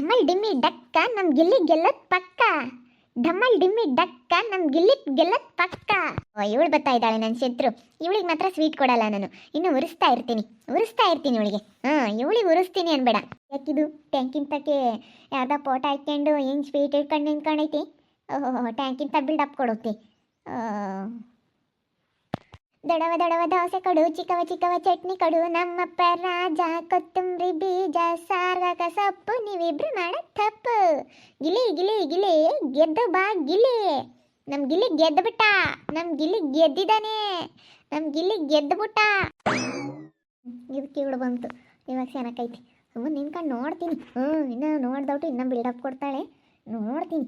ಢಮಲ್ ಡಿಮ್ಮಿ ಡಕ್ಕ ನಮ್ ಗಿಲ್ಲಿ ಗೆಲ್ಲತ್ ಪಕ್ಕ. ಢಮಲ್ ಡಿಮ್ಮಿ ಡಕ್ಕ ನಮ್ ಗಿಲ್ಲಿ ಗೆಲ್ಲತ್ ಪಕ್ಕ. ಇವಳು ಬರ್ತಾ ಇದ್ದಾಳೆ ನನ್ನ ಶತ್ರು. ಇವಳಿಗೆ ಮಾತ್ರ ಸ್ವೀಟ್ ಕೊಡಲ್ಲ ನಾನು. ಇನ್ನು ಉರಿಸ್ತಾ ಇರ್ತೀನಿ ಇವಳಿಗೆ. ಇವಳಿಗೆ ಉರಿಸ್ತೀನಿ ಅನ್ಬೇಡ. ಯಾಕಿದು ಟ್ಯಾಂಕಿನ ತಕ್ಕೆ ಯಾವ್ದೋ ಪೋಟ ಹಾಕ್ಕೊಂಡು ಹೆಂಗ್ ಸ್ವೀಟ್ ಇಟ್ಕೊಂಡು ನಿಂತ್ಕೊಂಡೈತಿ. ಓಹೋ ಟ್ಯಾಂಕಿನ ಬಿಲ್ಡಪ್ ಕೊಡುತ್ತೆ. ದಡವ ದಡವ ದೋಸೆ ಕೊಡು, ಚಿಕ್ಕವ ಚಿಕ್ಕವ ಚಟ್ನಿ ಕೊಡು, ನಮ್ಮಪ್ಪ ರಾಜ ಕೊತ್ತಂಬರಿ ಬೀಜ ಸಾರ್ಗಕ ಸೊಪ್ಪು, ನೀವಿಬ್ರು ಮಾಡ ತಪ್ಪು. ಗಿಲಿ ಗಿಲಿ ಗಿಲಿ ಗೆದ್ದು ಬಾ ಗಿಲಿ. ನಮ್ ಗಿಲ್ಲಿ ಗೆದ್ದು ಬಿಟ್ಟ. ನಮ್ ಗಿಲ್ಲಿ ಗೆದ್ದಿದ್ದಾನೆ. ನಮ್ ಗಿಲ್ಲಿ ಗೆದ್ದು ಬಿಟ್ಟ. ಇದಕ್ಕೆ ಇವಳು ಬಂತು. ಇವಾಗ ಚೆನ್ನಾಗೈತಿ. ಸುಮ್ಮನೆ ನಿನ್ಕೊಂಡು ನೋಡ್ತೀನಿ. ಇನ್ನು ನೋಡ್ದೌಟು ಇನ್ನೂ ಬಿಲ್ಡಪ್ ಕೊಡ್ತಾಳೆ. ನೋಡ್ತೀನಿ.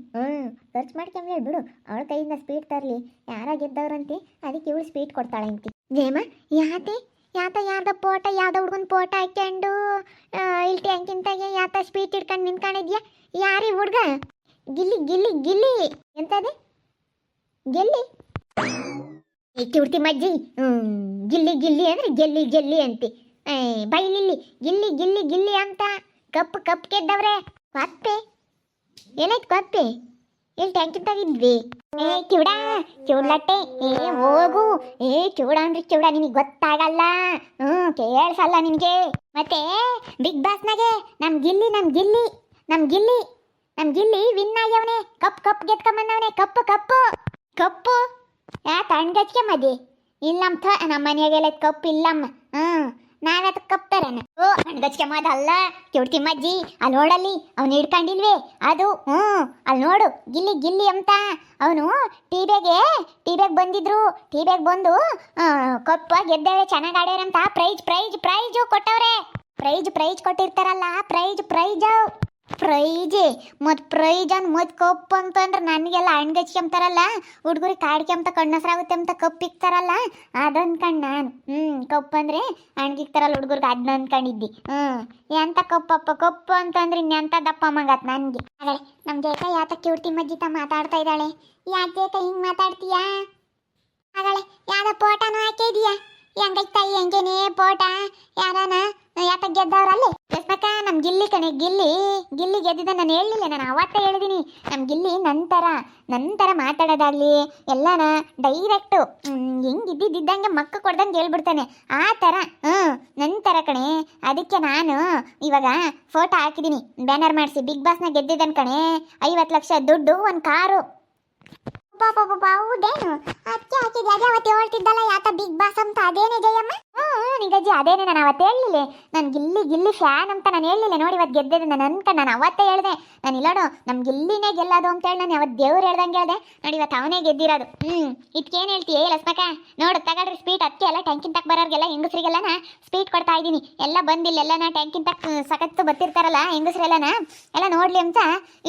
ಖರ್ಚು ಮಾಡ್ಕೊಂಬ ಬಿಡು. ಅವಳ ಕೈಯಿಂದ ಸ್ವೀಟ್ ತರಲಿ. ಯಾರ ಗೆದ್ದವ್ರಂತೆ, ಅದಕ್ಕೆ ಇವಳು ಸ್ವೀಟ್ ಕೊಡ್ತಾಳೆ ಅಂತಿ. ಜಯಮ್ಮ ಯಾವ್ದೋ ಪೋಟ, ಯಾವ್ದೋ ಹುಡ್ಗನ ಪೋಟ ಹಾಕ್ಕೊಂಡು ಇಲ್ಲಿ ಟ್ಯಾಂಕಿಂತಾಗೆ ಯಾತ ಸ್ವೀಟ್ ಇಟ್ಕೊಂಡು ನಿಂತ್ಕೊಂಡಿದ್ಯಾ? ಯಾರೀ ಹುಡ್ಗ? ಗಿಲ್ಲಿ ಗಿಲ್ಲಿ ಗಿಲ್ಲಿ ಎಂತದೆ? ಗೆಲ್ಲಿ ಕಿಡ್ತಿ ಮಜ್ಜಿ. ಗಿಲ್ಲಿ ಗಿಲ್ಲಿ ಅಂದ್ರೆ ಗೆಲ್ಲಿ ಗೆಲ್ಲಿ ಅಂತಿ. ಬೈಲಿಲ್ಲಿ ಗಿಲ್ಲಿ ಗಿಲ್ಲಿ ಗಿಲ್ಲಿ ಅಂತ ಕಪ್ ಗೆದ್ದವ್ರೆ. ಕಪ್ಪೆ ಏನಾಯ್ತು? ಕಪ್ಪೆ ಎಲ್ಲಿ ಟ್ಯಾಂಕಿ ತಾಗಿದ್ವಿ? ಕಿವುಡ್ಲಟ್ಟೆ ಹೋಗು. ಕಿವುಡ ಅಂದ್ರೆ ಕಿವುಡ, ನಿನಗೆ ಗೊತ್ತಾಗಲ್ಲ. ಕೇಳ್ಸಲ್ಲ ನಿನಗೆ. ಮತ್ತೆ ಬಿಗ್ ಬಾಸ್ನಾಗೆ ನಮ್ ಗಿಲ್ಲಿ ವಿನ್ ಆಗ್ಯವನೆ. ಕಪ್ ಗೆದ್ಕೊಂಬಂದವನೆ. ಕಪ್ಪು ಯಾಕೆ ಅಣ್ಗಚ್ಕೆ ಇಲ್ಲಮ್ಮ. ನಮ್ಮ ಮನೆಯಾಗೆಲ್ಲ ಕಪ್ ಇಲ್ಲಮ್ಮ. ನಾವ್ಯಾತ ಕಪ್ ತರನ? ಅಣ್ಗಚ್ಕೆ ಅಲ್ಲ ಕಿವುಡ್ತಿ ಮಜ್ಜಿ. ಅಲ್ಲಿ ನೋಡಲ್ಲಿ ಅವ್ನು ಹಿಡ್ಕೊಂಡಿಲ್ವೇ ಅದು. ಅಲ್ಲಿ ನೋಡು ಗಿಲ್ಲಿ ಗಿಲ್ಲಿ ಅಂತ. ಅವನು ಟೀ ಬ್ಯಾಗ್ ಬಂದಿದ್ರು. ಟೀ ಬ್ಯಾಗ್ ಬಂದು ಕಪ್ಪ ಗೆದ್ದೇವೆ, ಚೆನ್ನಾಗಿ ಆಡ್ಯಾರ ಅಂತ ಪ್ರೈಜು ಕೊಟ್ಟವ್ರೆ. ಪ್ರೈಜ್ ಕೊಟ್ಟಿರ್ತಾರಲ್ಲ. ಪ್ರೈಜ್ ಮತ್ ಕಪ್ ಅಂತಂದ್ರೆ ನನಗೆಲ್ಲ ಅಣ್ಗಚ್ಕೊಂತಾರಲ್ಲ ಹುಡುಗರಿಗೆ ಕಾಡ್ಕೊಂತ ಕಣ್ಣಸ್ರಾಗುತ್ತೆ ಅಂತ ಕಪ್ ಇಕ್ತಾರಲ್ಲ ಅದನ್ಕಂಡು ನಾನು. ಕಪ್ ಅಂದ್ರೆ ಅಣ್ಗಿಕ್ತಾರಲ್ಲ ಹುಡುಗರಿಗೆ, ಅದನ್ನ ಅನ್ಕೊಂಡಿದ್ದಿ. ಎಂತ ಕಪ್ಪು ಅಂತಂದ್ರೆ ಇನ್ನೆಂತ ದಪ್ಪ ಮಗತ್ ನನಗೆ. ಹಾಗಾಳೆ ನಮ್ಮ ಜೇಕ ಯಾತಕ್ಕೆ ಹುಡ್ತಿ ಮಜ್ಜಿತ ಮಾತಾಡ್ತಾ ಇದ್ದಾಳೆ. ಯಾಕೆ ಜೇಕ ಹಿಂಗೆ ಮಾತಾಡ್ತೀಯಾ? ಹಾಗಾಳೆ ಯಾವ್ದ ಪೋಟನೂ ಹಾಕಿದೀಯಾ? ಹೆಂಗೈತಾಯಿ ಹೆಂಗೇನೆ ಪೋಟ? ಯಾರಾನ ಯಾತ ಗೆದ್ದವ್ರಲ್ಲಿ? ಎಸ್ಬೇಕ ನಮ್ ಗಿಲ್ಲಿ ಕಣೆ. ಗಿಲ್ಲಿ ಗೆದ್ದಿದ್ದ ನಾನು ಹೇಳಲಿಲ್ಲ. ನಾನು ಅವತ್ತೇ ಹೇಳಿದೀನಿ. ನಮ್ ಗಿಲ್ಲಿ ನಂತರ ಮಾತಾಡೋದಾಗ್ಲಿ ಎಲ್ಲಾನ ಡೈರೆಕ್ಟು ಹೆಂಗಿದ್ದಂಗೆ ಮಕ್ಕ ಕೊಡ್ದಂಗೆ ಹೇಳ್ಬಿಡ್ತಾನೆ ಆ ಥರ. ನಂತರ ಕಣೆ. ಅದಕ್ಕೆ ನಾನು ಇವಾಗ ಫೋಟೋ ಹಾಕಿದ್ದೀನಿ, ಬ್ಯಾನರ್ ಮಾಡಿಸಿ. ಬಿಗ್ ಬಾಸ್ನ ಗೆದ್ದಿದ್ದಾನೆ ಕಣೆ. 50 ಲಕ್ಷ ದುಡ್ಡು, ಒಂದು ಕಾರು. ಹೌದೇನು? ಅದಕ್ಕೆ ಹಾಕಿದ್ದೆ. ಅದೇ ಅವತ್ತು ಹೇಳ್ತಿದ್ದಲ್ಲ ಯಾತ ಬಿಗ್ ಬಾಸ್ ಅಂತ. ಅದೇನೇ ಜಯಮ್ಮ? ನಿಗಜ್ಜಿ ಅದೇನೆ. ನಾನು ಅವತ್ತು ಹೇಳಲಿಲ್ಲ. ನಾನು ಗಿಲ್ಲಿ ಫ್ಯಾನ್ ಅಂತ ನಾನು ಹೇಳಲಿಲ್ಲ. ನೋಡಿ ಇವತ್ತು ಗೆದ್ದಿದ್ದೆ ನಾನು ಅನ್ಕೊಂಡು ನಾನು ಅವತ್ತೇ ಹೇಳಿದೆ. ನಾನು ಇಲ್ಲೋಡು ನಮ್ಮ ಗಿಲ್ಲಿನೇ ಗೆಲ್ಲೋದು ಅಂತೇಳಿ ನಾನು ಅವತ್ತು ದೇವ್ರು ಹೇಳ್ದಂಗೆ ಹೇಳಿದೆ. ನೋಡಿ ಇವತ್ತು ಅವನೇ ಗೆದ್ದಿರೋದು. ಇದಕ್ಕೇನು ಹೇಳ್ತೀಯ ಲಸ್ಮಕ? ನೋಡು ತಗೊಳ್ರಿ ಸ್ವೀಟ್. ಅದಕ್ಕೆ ಎಲ್ಲ ಟ್ಯಾಂಕಿನ ತಕ್ಕ ಬರೋರಿಗೆಲ್ಲ ಹೆಂಗಸ್ರಿಗೆಲ್ಲ ಸ್ವೀಟ್ ಕೊಡ್ತಾ ಇದ್ದೀನಿ. ಎಲ್ಲ ಬಂದಿಲ್ಲ. ಎಲ್ಲ ಟ್ಯಾಂಕಿನ ತಕ್ಕ ಸಖತ್ತು ಬರ್ತಿರ್ತಾರಲ್ಲ ಹೆಂಗಸ್ರೆಲ್ಲನ ಎಲ್ಲ ನೋಡ್ಲಿ ಅಂತ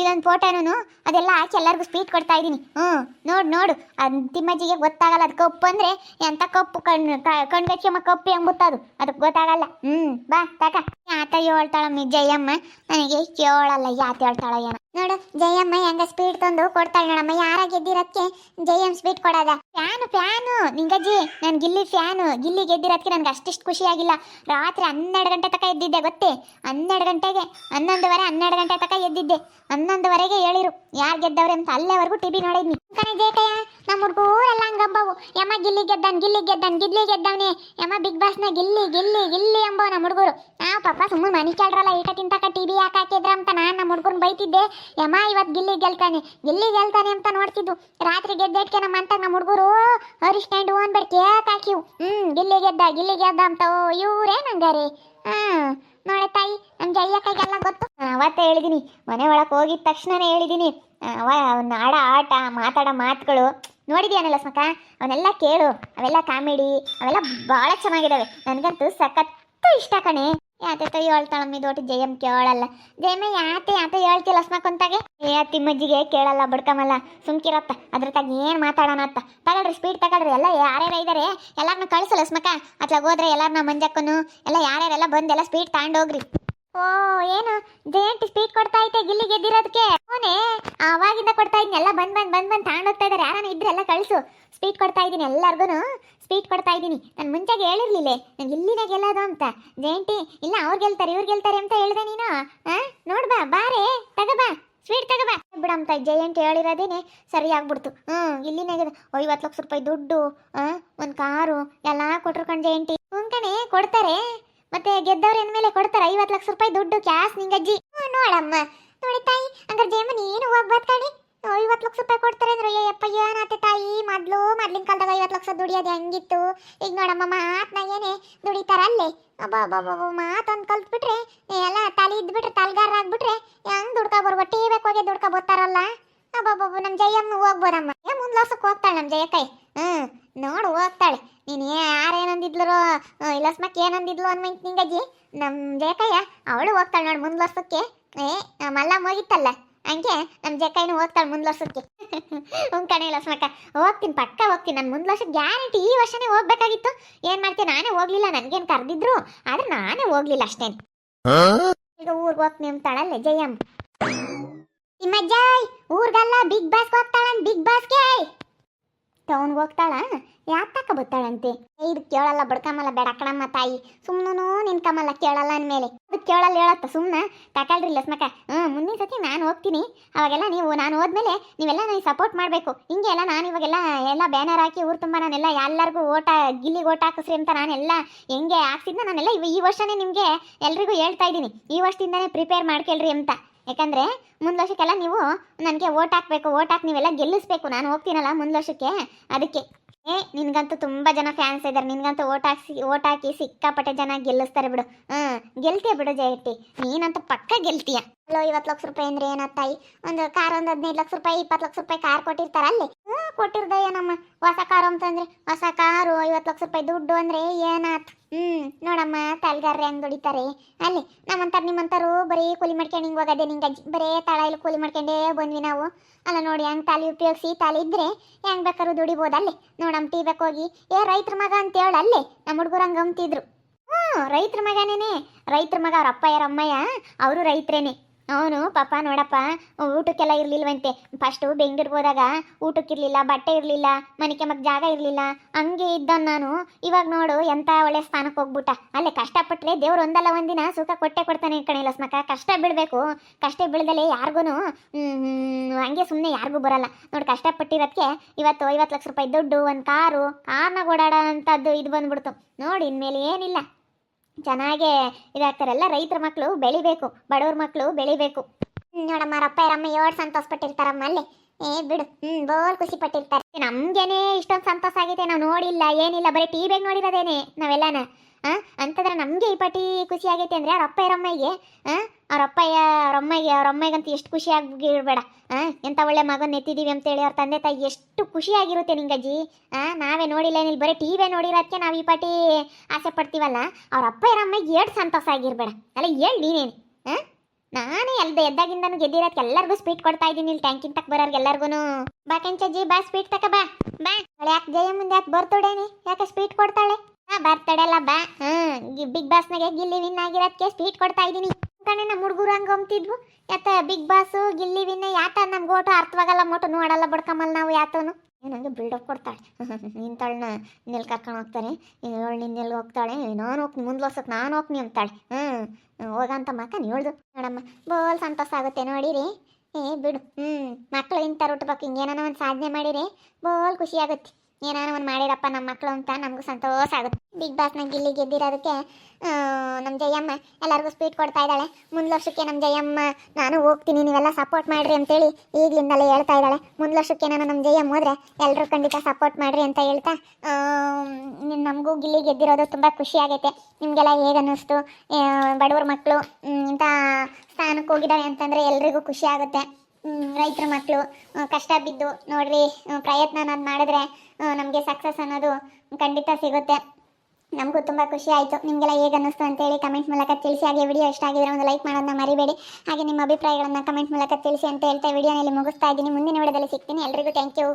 ಇದೊಂದು ಫೋಟೋನು ಅದೆಲ್ಲ ಹಾಕಿ ಎಲ್ಲರಿಗೂ ಸ್ವೀಟ್ ಕೊಡ್ತಾ ಇದ್ದೀನಿ. ನೋಡು ತಿಮ್ಮಜ್ಜಿಗೆ ಗೊತ್ತಾಗಲ್ಲ ಅದು ಕಪ್ಪು ಅಂದ್ರೆ ಎಂತ ಕಪ್ಪು. ಕಣ್ಗಚ್ಚಮ್ಮ ಕಪ್ಪು ಎಂಬುತ್ತದು, ಅದಕ್ಕೆ ಗೊತ್ತಾಗಲ್ಲ. ಬಾ ತಾಕ. ಯಾತ ಹೇಳ್ತಾಳಮ್ಮ ಜಯಮ್ಮ? ನನಗೆ ಕೇಳಲ್ಲ ಯಾತ ಹೇಳ್ತಾಳ ಏನ. ನೋಡು ಜಯಮ್ಮ ಹೆಂಗ ಸ್ವೀಟ್ ತಂದು ಕೊಡ್ತಾಳೆ ನೋಡಮ್ಮ. ಯಾರ ಗೆದ್ದಿರೋದಕ್ಕೆ ಜಯಮ್ಮ ಸ್ವೀಟ್ ಕೊಡೋದ? ಫ್ಯಾನು ನಿಂಗಜ್ಜಿ. ನಾನು ಗಿಲ್ಲಿ ಫ್ಯಾನು. ಗಿಲ್ಲಿ ಗೆದ್ದಿರೋದಕ್ಕೆ ನನಗೆ ಅಷ್ಟಿಷ್ಟು ಖುಷಿಯಾಗಿಲ್ಲ. ರಾತ್ರಿ 12 ಗಂಟೆ ತನಕ ಎದ್ದಿದ್ದೆ ಗೊತ್ತೇ. 12 ಗಂಟೆಗೆ 12 ಗಂಟೆ ತನಕ ಎದ್ದಿದ್ದೆ. 11ವರೆಗೆ ಹೇಳಿರು ಯಾರು ಗೆದ್ದವ್ರೆ ಅಂತ. ಅಲ್ಲೇವರೆಗೂ ಟಿವಿ ನೋಡಿದ್ನಿ ಕಣೆ ಜೇಕಯ್ಯ. ನಮ್ಮ ಹುಡುಗರೆಲ್ಲ ಹಂಗಂಬವು. ಯಮ್ಮ ಗಿಲ್ಲಿ ಗೆದ್ದವನೆ. ಯಮ್ಮ ಬಿಗ್ ಬಾಸ್ನ ಗಿಲ್ಲಿ ಎಂಬವ ನಮ್ಮ ಹುಡುಗರು. ಪಾಪ ಸುಮ್ಮನೆ ಮನೆ ಕೇಳ್ರಲ್ಲ ಈಟ ತಿಂತಕ ಟಿವಿ ಯಾಕೆ ಹಾಕಿದ್ರ ಅಂತ ನಾನು ನಮ್ಮ ಹುಡುಗರನ್ನ ಬೈತಿದ್ದೆ. ಯಮ್ಮ ಇವತ್ತು ಗಿಲ್ಲಿ ಗೆಲ್ತಾನೆ ಅಂತ ನೋಡ್ತಿದ್ದು. ರಾತ್ರಿ ಗೆದ್ದೇಟ್ಕೆ ನಮ್ಮ ಹುಡುಗರು ಹರಿಸ್ಕೊಂಡು ಅನ್ಬೇಡ ಕೇಕ್ ಹಾಕಿವು. ಗಿಲ್ಲಿ ಗೆದ್ದ ಅಂತ ಇವರೇ ನಂಗಾರೆ. ನೋಡೆ ತಾಯಿ, ನಮ್ಮ ಜಯ್ಯಕ್ಕಾಗೆಲ್ಲ ಗೊತ್ತು. ಅವತ್ತೇ ಹೇಳಿದೀನಿ. ಮನೆ ಒಳಗೆ ಹೋಗಿದ ತಕ್ಷಣನೇ ಹೇಳಿದೀನಿ. ಆಟ ಮಾತಾಡೋ ಮಾತುಗಳು ನೋಡಿದ್ಯಾನಲ್ಲ ಸ್ಮಕ? ಅವನ್ನೆಲ್ಲ ಕೇಳು. ಅವೆಲ್ಲ ಕಾಮಿಡಿ, ಅವೆಲ್ಲ ಭಾಳ ಚೆನ್ನಾಗಿದ್ದಾವೆ. ನನಗಂತೂ ಸಖತ್ತು ಇಷ್ಟ ಕಣೆ. ಯಾತ ಹೇಳ್ತಾಳಮ್ಮಿ ದೊಡ್ಡ ಜಯಮ್ ಕೇಳಲ್ಲ. ಜಯಮ್ಮ ಯಾತೆ ಹೇಳ್ತಿಲ್ಲ ಸ್ಮಕ್ಕಂತಾಗೆ. ತಿಮ್ಮಜ್ಜಿಗೆ ಕೇಳಲ್ಲ ಬಡ್ಕಮಲ್ಲ. ಸುಮ್ಕಿರತ್ತ. ಅದ್ರ ತಾಗ ಏನು ಮಾತಾಡೋಣ ಅಂತ. ತಗೊಳ್ರಿ ಸ್ವೀಟ್ ತಗೊಳ್ರಿ. ಎಲ್ಲ ಯಾರ್ಯಾರು ಇದ್ದಾರೆ ಎಲ್ಲಾರನ್ನ ಕಳಿಸಲ್ಲ ಸ್ಮಕ. ಅತ್ಲಾಗ ಹೋದ್ರೆ ಎಲ್ಲಾರನ್ನ ಮಂಜಕ್ಕನು ಎಲ್ಲ ಯಾರ್ಯಾರೆಲ್ಲ ಬಂದೆಲ್ಲ ಸ್ವೀಟ್ ತಗೊಂಡೋಗ್ರಿ. ಏನು ಜಯಂತಿ ಸ್ವೀಟ್ ಕೊಡ್ತಾ ಐತೆ ಗಿಲ್ಲಿ ಗೆದ್ದಿರೋದಕ್ಕೆ? ಅವನೇ ಆವಾಗಿಂದ ಕೊಡ್ತಾ ಇದ್ದೀನಿ. ಎಲ್ಲ ಬಂದ್ ತಗೊಂಡೋಗ್ತಾ ಇದಾರೆ. ಯಾರನ್ನ ಇದ್ರೆ ಎಲ್ಲ ಕಳಿಸು. ಸ್ವೀಟ್ ಕೊಡ್ತಾ ಇದ್ದೀನಿ ಎಲ್ಲಾರ್ಗು. ಸ್ಪೀಟ್ ಕೊಡ್ತಾ ಇದ್ದೀನಿ. ನಾನು ಮುಂಚೆಗೆ ಹೇಳಿರ್ಲಿಲ್ಲ ನಾನು ಇಲ್ಲಿನ ಗೆಲ್ಲೋದು ಅಂತ. ಜಯಂತಿ ಇಲ್ಲ ಅವ್ರು ಗೆಲ್ತಾರೆ ಇವ್ರು ಗೆಲ್ತಾರೆ ಅಂತ ಹೇಳ್ದೆ ನೀನು. ನೋಡ್ಬಾ ಬಾರೆ ತಗಬಾ ಸ್ವೀಟ್ ತಗಬಾ ಬಿಡಂತ. ಜಯಂತಿ ಹೇಳಿರೋದೇನೆ ಸರಿ ಆಗ್ಬಿಡ್ತು. ಇಲ್ಲಿನ 50 ಲಕ್ಷ ರೂಪಾಯಿ ದುಡ್ಡು, ಒಂದು ಕಾರು ಎಲ್ಲ ಕೊಟ್ರು ಕಣ್ ಜಯಂತಿ. ಕಣೆ ಕೊಡ್ತಾರೆ, ಮತ್ತೆ ಗೆದ್ದವ್ರ ಮೇಲೆ ಕೊಡ್ತಾರೆ 50 ಲಕ್ಷ ರೂಪಾಯಿ ದುಡ್ಡು ಕ್ಯಾಶ್ ನಿಂಗಜ್ಜಿ. ನೋಡಮ್ಮ ನೋಡಿ ತಾಯಿ, ಹಂಗಾರೆ ಜಯಮ್ಮ ನೀನು ಹೋಗ್ಬಾರ್ದು ಕಣಿ. 50 ಲಕ್ಷ ರೂಪಾಯಿ ಕೊಡ್ತಾರೆ ಅಂದ್ರೆ ಅಯ್ಯಪ್ಪ ಏನಾತೆ ತಾಯಿ. ಮೊದ್ಲಿನ ಕಾಲದಾಗ 50 ಲಕ್ಷ ದುಡಿಯೋದು ಹೆಂಗಿತ್ತು. ಈಗ ನೋಡಮ್ಮ ಮಾತ್ನಾಗ ಏನೇ ದುಡಿತಾರ ಅಲ್ಲೇ. ಅಬ್ಬಾ ಮಾತೊಂದು ಕಲ್ತ್ಬಿಟ್ರೆ ಎಲ್ಲ ತಲೆ ಇದ್ಬಿಟ್ರೆ ತಲ್ಗಾರ ಆಗ್ಬಿಟ್ರೆ ಹೆಂಗ್ ದುಡ್ಕೊಬರ್ಬೋ ಟಿ ಬೇಕು ಹೋಗಿ ದುಡ್ಕೊಬೋತಾರಲ್ಲ. ಅಬ್ಬಬ್ಬ ನಮ್ಮ ಜಯಮ್ಮ ಹೋಗ್ಬೋದಮ್ಮ. ಮುಂದ್ ಲೋಸಕ್ಕೆ ಹೋಗ್ತಾಳೆ ನಮ್ಮ ಜಯಕೈ. ನೋಡು ಹೋಗ್ತಾಳೆ. ನೀನು ಯಾರೇನಂದಿದ್ಲು ಇಲ್ಲಸ್ಮಕ್ ಏನಂದಿದ್ಲು ಅನ್ಮಂತ ನಿಂಗಜ್ಜಿ. ನಮ್ಮ ಜಯಕಯ್ಯ ಅವಳು ಹೋಗ್ತಾಳೆ ನೋಡಿ ಮುಂದ್ ಲೋಸಕ್ಕೆ. ಮಲ್ಲ ಹೋಗಿತ್ತಲ್ಲ ಹಂಗೆ ನಮ್ಮ ಜಯಕೈನು ಹೋಗ್ತಾಳೆ ಮುಂದ್ ಲೋಸಕ್ಕೆ. ಕಣೆ ಲಸ್ಮಕ್ಕ ಹೋಗ್ತೀನಿ, ಪಕ್ಕ ಹೋಗ್ತೀನಿ. ನಾನು ಮುಂದ್ ಲೋಸಕ್ಕೆ ಗ್ಯಾರಂಟಿ ಈ ವರ್ಷನೇ ಹೋಗ್ಬೇಕಾಗಿತ್ತು. ಏನ್ ಮಾಡ್ತೀನಿ, ನಾನೇ ಹೋಗ್ಲಿಲ್ಲ. ನನ್ಗೇನು ಕರೆದಿದ್ರು ಆದ್ರೆ ನಾನೇ ಹೋಗ್ಲಿಲ್ಲ ಅಷ್ಟೇನು. ಈಗ ಊರ್ಗೆ ಹೋಗ್ತೀನಿ ಅಂತಾಳಲ್ಲೇ ಜಯಮ್ಮ. ನಿಮ್ಮಜ್ಜಾಯ್ ಊರ್ಗಲ್ಲ ಬಿಗ್ ಬಾಸ್ಗೆ ಹೋಗ್ತಾಳಂತ. ಬಿಗ್ ಬಾಸ್ಗೆ ಟೌನ್ಗೆ ಹೋಗ್ತಾಳ. ಯಾತಕ್ಕ ಬತ್ತಾಳಂತೆ. ಇದು ಕೇಳಲ್ಲ ಬಡ್ಕಮಲ್ಲ ಬೇಡ ಕಣಮ್ಮ ತಾಯಿ. ಸುಮ್ಮನು ನಿನ್ಕಮಲ್ಲ ಕೇಳಲ್ಲ ಅಂದಮೇಲೆ ಅದು ಕೇಳಲ್ಲ ಹೇಳತ್ತ. ಸುಮ್ಮನೆ ತಗೊಳ್ರಿ ಲಸ್ಮಕ್ಕ. ಮುಂದಿನ ಸತಿ ನಾನು ಹೋಗ್ತೀನಿ. ಅವಾಗೆಲ್ಲ ನಾನು ಹೋದ್ಮೇಲೆ ನೀವೆಲ್ಲ ನನಗೆ ಸಪೋರ್ಟ್ ಮಾಡಬೇಕು. ಹಿಂಗೆ ಎಲ್ಲ ನಾನು ಇವಾಗೆಲ್ಲ ಎಲ್ಲ ಬ್ಯಾನರ್ ಹಾಕಿ ಊರು ತುಂಬ ನಾನೆಲ್ಲ ಎಲ್ಲರಿಗೂ ಗಿಲ್ಲಿಗೆ ಓಟ್ ಹಾಕಿಸ್ರಿ ಅಂತ ನಾನೆಲ್ಲ ಹೆಂಗೆ ಹಾಕ್ಸಿದ್ನ ನಾನೆಲ್ಲ ಈ ವರ್ಷನೇ ನಿಮಗೆ ಎಲ್ರಿಗೂ ಹೇಳ್ತಾ ಇದ್ದೀನಿ. ಈ ವರ್ಷದಿಂದನೇ ಪ್ರಿಪೇರ್ ಮಾಡ್ಕೊಳ್ರಿ ಅಂತ. ಯಾಕಂದರೆ ಮುಂದೆ ವರ್ಷಕ್ಕೆಲ್ಲ ನೀವು ನನಗೆ ಓಟ್ ಹಾಕಬೇಕು. ಓಟ್ ಹಾಕಿ ನೀವೆಲ್ಲ ಗೆಲ್ಲಿಸ್ಬೇಕು. ನಾನು ಹೋಗ್ತೀನಲ್ಲ ಮುಂದೆ ವರ್ಷಕ್ಕೆ, ಅದಕ್ಕೆ. ನಿನ್ಗಂತೂ ತುಂಬ ಜನ ಫ್ಯಾನ್ಸ್ ಇದ್ದಾರೆ. ನಿನ್ಗಂತೂ ಓಟ್ ಹಾಕಿ ಸಿಕ್ಕಾಪಟ್ಟೆ ಜನ ಗೆಲ್ಲಿಸ್ತಾರೆ ಬಿಡು. ಗೆಲ್ತೀಯ ಬಿಡು ಜಯಟ್ಟಿ, ನೀನಂತೂ ಪಕ್ಕ ಗೆಲ್ತೀಯ. ಅಲ್ಲೋ 50 ಲಕ್ಷ ರೂಪಾಯಿ ಅಂದ್ರೆ ಏನತ್ತಾಯಿ. ಒಂದು ಕಾರ್ ಒಂದು 15 ಲಕ್ಷ ರೂಪಾಯಿ 20 ಲಕ್ಷ ರೂಪಾಯಿ ಕಾರ್ ಕೊಟ್ಟಿರ್ತಾರ ಅಲ್ಲಿ. ಕೊಟ್ಟಿರ್ದಯ್ಯ ನಮ್ಮ ಹೊಸ ಕಾರು ಅಂತಂದ್ರೆ ಹೊಸ ಕಾರು 50 ಲಕ್ಷ ರೂಪಾಯಿ ದುಡ್ಡು ಅಂದ್ರೆ ಏನಾತ್. ನೋಡಮ್ಮ ತಾಲ್ಗಾರ್ರೆ ಹೆಂಗ್ ದುಡಿತಾರೆ ಅಲ್ಲಿ. ನಮ್ಮಂತಾರ ನಿಮ್ಮಂತಾರು ಬರೀ ಕೂಲಿ ಮಾಡ್ಕೊಂಡು ಹಿಂಗೆ ಹೋಗೋದೆ. ನಿಂಗೆ ಬರೇ ತಾಳ ಇಲ್ಲಿ ಕೂಲಿ ಮಾಡ್ಕೊಂಡೇ ಬಂದ್ವಿ ನಾವು. ಅಲ್ಲ ನೋಡಿ ಹೆಂಗೆ ತಾಲಿ ಉಪಯೋಗಿಸಿ ತಾಲಿ ಇದ್ರೆ ಹೆಂಗ್ ಬೇಕಾದ್ರು ದುಡಿಬೋದು ಅಲ್ಲಿ. ನೋಡಮ್ಮ ಟೀ ಬೇಕು ಹೋಗಿ ರೈತರ ಮಗ ಅಂತ ಹೇಳ ಅಲ್ಲೇ ನಮ್ಮ ಹುಡುಗರು ಹಂಗೆ ಅಂತಿದ್ರು. ರೈತರ ಮಗನೇನೆ. ರೈತರ ಮಗ ಅವ್ರ ಅಪ್ಪ ಯಾರಮ್ಮಯ್ಯ ಅವರು ರೈತರೇನೆ. ಅವನು ಪಾಪ ನೋಡಪ್ಪ ಊಟಕ್ಕೆಲ್ಲ ಇರಲಿಲ್ವಂತೆ. ಫಸ್ಟು ಬೆಂಗಳೂರಿಗೆ ಹೋದಾಗ ಊಟಕ್ಕಿರಲಿಲ್ಲ, ಬಟ್ಟೆ ಇರಲಿಲ್ಲ, ಮನೆಗೆ ಮಗ ಜಾಗ ಇರಲಿಲ್ಲ, ಹಂಗೆ ಇದ್ದ ನಾನು. ಇವಾಗ ನೋಡು ಎಂಥ ಒಳ್ಳೆ ಸ್ಥಾನಕ್ಕೆ ಹೋಗ್ಬಿಟ್ಟ. ಅಲ್ಲೇ ಕಷ್ಟಪಟ್ಟರೆ ದೇವ್ರು ಒಂದಲ್ಲ ಒಂದಿನ ಸುಖ ಕೊಟ್ಟೆ ಕೊಡ್ತಾನೆ ಕಣಿಲ್ಲ ಸ್ಮಕ. ಕಷ್ಟ ಬೀಳಬೇಕು. ಕಷ್ಟ ಬೀಳ್ದಲೆ ಯಾರಿಗೂ ಹಂಗೆ ಸುಮ್ಮನೆ ಯಾರಿಗೂ ಬರಲ್ಲ ನೋಡಿ. ಕಷ್ಟಪಟ್ಟಿರೋದಕ್ಕೆ ಇವತ್ತು 50 ಲಕ್ಷ ರೂಪಾಯಿ ದುಡ್ಡು, ಒಂದು ಕಾರ್ನಾಗ ಓಡಾಡೋ ಅಂಥದ್ದು ಇದು ಬಂದ್ಬಿಡ್ತು ನೋಡಿ. ಇನ್ಮೇಲೆ ಏನಿಲ್ಲ, ಚೆನ್ನಾಗೇ ಇದಾಗ್ತಾರಲ್ಲ. ರೈತರ ಮಕ್ಕಳು ಬೆಳಿಬೇಕು, ಬಡವ್ರ ಮಕ್ಕಳು ಬೆಳಿಬೇಕು. ನೋಡಮ್ಮ ರಪ್ಪ ಯಾರಮ್ಮ 7 ಸಂತೋಷ ಪಟ್ಟಿರ್ತಾರಮ್ಮ ಅಲ್ಲಿ. ಬಿಡು ಬೋಲ್ ಖುಷಿ ಪಟ್ಟಿರ್ತಾರೆ. ನಮ್ಗೇನೆ ಇಷ್ಟೊಂದು ಸಂತೋಷ ಆಗೈತೆ. ನಾವು ನೋಡಿಲ್ಲ ಏನಿಲ್ಲ, ಬರೀ ಟಿವಿಯಾಗ ನೋಡಿರೋದೇನೆ ನಾವೆಲ್ಲನ. ಅಂತಂದ್ರೆ ನಮಗೆ ಈ ಪಟ್ಟಿ ಖುಷಿ ಆಗೈತೆ ಅಂದರೆ ಅವ್ರ ಅಪ್ಪ ರಮ್ಮಗೆ ಅವ್ರಮ್ಮಗಂತೂ ಎಷ್ಟು ಖುಷಿ ಆಗಿರ್ಬೇಡ. ಎಂಥ ಒಳ್ಳೆ ಮಗನ ಎತ್ತಿದ್ದೀವಿ ಅಂತೇಳಿ ಅವ್ರ ತಂದೆ ತಾಯಿ ಎಷ್ಟು ಖುಷಿಯಾಗಿರುತ್ತೆ ನಿಂಗಜ್ಜಿ. ನಾವೇ ನೋಡಿಲ್ಲ ಏನಿಲ್ಲ, ಬರೀ ಟಿವಿಯೇ ನೋಡಿರೋದಕ್ಕೆ ನಾವು ಈ ಪಟ್ಟಿ ಆಸೆ ಪಡ್ತೀವಲ್ಲ. ಅವ್ರ ಅಪ್ಪ ರಮ್ಮಗೆ ಎಷ್ಟು ಸಂತೋಷ ಆಗಿರ್ಬೇಡ ಅಲ್ಲ. ಹೇಳಿ ನೀನೇನು. ನಾನೇ ಎದ್ದಾಗಿಂದನು ಗೆದ್ದಿರೋದಕ್ಕೆ ಎಲ್ಲರಿಗೂ ಸ್ವೀಟ್ ಕೊಡ್ತಾ ಇದ್ದೀನಿ. ಇಲ್ಲಿ ಟ್ಯಾಂಕಿನ ತಕ್ಕ ಬರೋರ್ಗೆ ಎಲ್ಲರಿಗೂ ಬಾ ಕೆಂಚಜ್ಜಿ ಬಾ ಸ್ವೀಟ್ ತಕ ಬಾ. ಯಾಕೆ ಜಯಮ್ಮಂದು ಯಾಕೆ ಬರ್ತಡೇನಿ ಯಾಕೆ ಸ್ವೀಟ್ ಕೊಡ್ತಾಳೆ. ಬರ್ತಡೇ ಅಲ್ಲ ಬಾ. ಬಿಗ್ ಬಾಸ್ನಾಗೆ ಗಿಲ್ಲಿ ವಿನ್ ಆಗಿರೋದಕ್ಕೆ ಸ್ವೀಟ್ ಕೊಡ್ತಾ ಇದ್ದೀನಿ ಕಣೆ. ನಮ್ಮ ಹುಡುಗರು ಹಂಗೆ ಅಂತಿದ್ವು. ಯಾತ ಬಿಗ್ ಬಾಸು ಗಿಲ್ಲಿ ವಿನ್ ಯಾತ ನಮ್ಗೆ ಓಟು ಅರ್ಥವಾಗಲ್ಲ. ಮೋಟು ನೋಡಲ್ಲ ಬಡ್ಕಮ್ಮಲ್ಲ ನಾವು ಯಾತನು. ನನಗೆ ಬಿಲ್ಡಪ್ ಕೊಡ್ತಾಳೆ. ನಿಂತಾಳನ್ನ ಇನ್ನೆಲ್ಲಿ ಕರ್ಕೊಂಡು ಹೋಗ್ತಾರೆ, ಇವಳು ನಿನ್ನೆಲ್ಲಿ ಹೋಗ್ತಾಳೆ, ನಾನು ಹೋಗ್ತೀನಿ ಮುಂದೆ ವರ್ಷಕ್ಕೆ ನಾನು ಹೋಗ್ತೀನಿ ಅಂತಾಳೆ. ಹೋಗಂತ ಮಕ್ಕ ಹೇಳ್ದು ನೋಡಮ್ಮ. ಬೋಲ್ ಸಂತೋಷ ಆಗುತ್ತೆ ನೋಡಿರಿ. ಬಿಡು. ಮಕ್ಕಳು ಇಂಥವ್ರು ಹುಟ್ಟಬೇಕು. ಹಿಂಗೇನಾನ ಒಂದು ಸಾಧನೆ ಮಾಡಿರಿ ಬೋಲ್ ಖುಷಿ ಆಗುತ್ತೆ. ಏನಾನ ಒಂದು ಮಾಡಿರಪ್ಪ ನಮ್ಮ ಮಕ್ಕಳು ಅಂತ ನಮಗೂ ಸಂತೋಷ ಆಗುತ್ತೆ. ಬಿಗ್ ಬಾಸ್ನಾಗ ಗಿಲ್ಲಿ ಗೆದ್ದಿರೋದಕ್ಕೆ ನಮ್ಮ ಜಯಮ್ಮ ಎಲ್ಲರಿಗೂ ಸ್ವೀಟ್ ಕೊಡ್ತಾ ಇದ್ದಾಳೆ. ಮುಂದೆ ವರ್ಷಕ್ಕೆ ನಮ್ಮ ಜಯಮ್ಮ ನಾನು ಹೋಗ್ತೀನಿ ನೀವೆಲ್ಲ ಸಪೋರ್ಟ್ ಮಾಡಿರಿ ಅಂತೇಳಿ ಈಗಲಿಂದಲೇ ಹೇಳ್ತಾ ಇದ್ದಾಳೆ. ಮುಂದೆ ವರ್ಷಕ್ಕೆ ನಾನು ನಮ್ಮ ಜಯಮ್ಮ ಹೋದ್ರೆ ಎಲ್ಲರೂ ಖಂಡಿತ ಸಪೋರ್ಟ್ ಮಾಡಿರಿ ಅಂತ ಹೇಳ್ತಾ ನಮಗೂ ಗಿಲ್ಲಿ ಗೆದ್ದಿರೋದು ತುಂಬ ಖುಷಿ ಆಗೈತೆ. ನಿಮಗೆಲ್ಲ ಹೇಗೆ ಅನ್ನಿಸ್ತು. ಬಡವ್ರ ಮಕ್ಕಳು ಇಂಥ ಸ್ಥಾನಕ್ಕೆ ಹೋಗಿದ್ದಾರೆ ಅಂತಂದರೆ ಎಲ್ರಿಗೂ ಖುಷಿ ಆಗುತ್ತೆ. ರೈತರ ಮಕ್ಕಳು ಕಷ್ಟ ಬಿದ್ದು ನೋಡ್ರಿ ಪ್ರಯತ್ನ ನಾನು ಮಾಡಿದ್ರೆ ನಮಗೆ ಸಕ್ಸಸ್ ಅನ್ನೋದು ಖಂಡಿತ ಸಿಗುತ್ತೆ. ನಮಗೂ ತುಂಬ ಖುಷಿ ಆಯಿತು. ನಿಮಗೆಲ್ಲ ಹೇಗೆ ಅನ್ನಿಸ್ತು ಅಂತೇಳಿ ಕಮೆಂಟ್ ಮೂಲಕ ತಿಳಿಸಿ. ಹಾಗೆ ವಿಡಿಯೋ ಇಷ್ಟ ಆಗಿದ್ರೆ ಒಂದು ಲೈಕ್ ಮಾಡೋದನ್ನ ಮರಿಬೇಡಿ. ಹಾಗೆ ನಿಮ್ಮ ಅಭಿಪ್ರಾಯಗಳನ್ನು ಕಮೆಂಟ್ ಮೂಲಕ ತಿಳಿಸಿ ಅಂತ ಹೇಳ್ತಾ ವಿಡಿಯೋನಲ್ಲಿ ಮುಗಿಸ್ತಾ ಇದ್ದೀನಿ. ಮುಂದಿನ ವಿಡಿಯೋದಲ್ಲಿ ಸಿಗ್ತೀನಿ. ಎಲ್ರಿಗೂ ಥ್ಯಾಂಕ್ ಯು.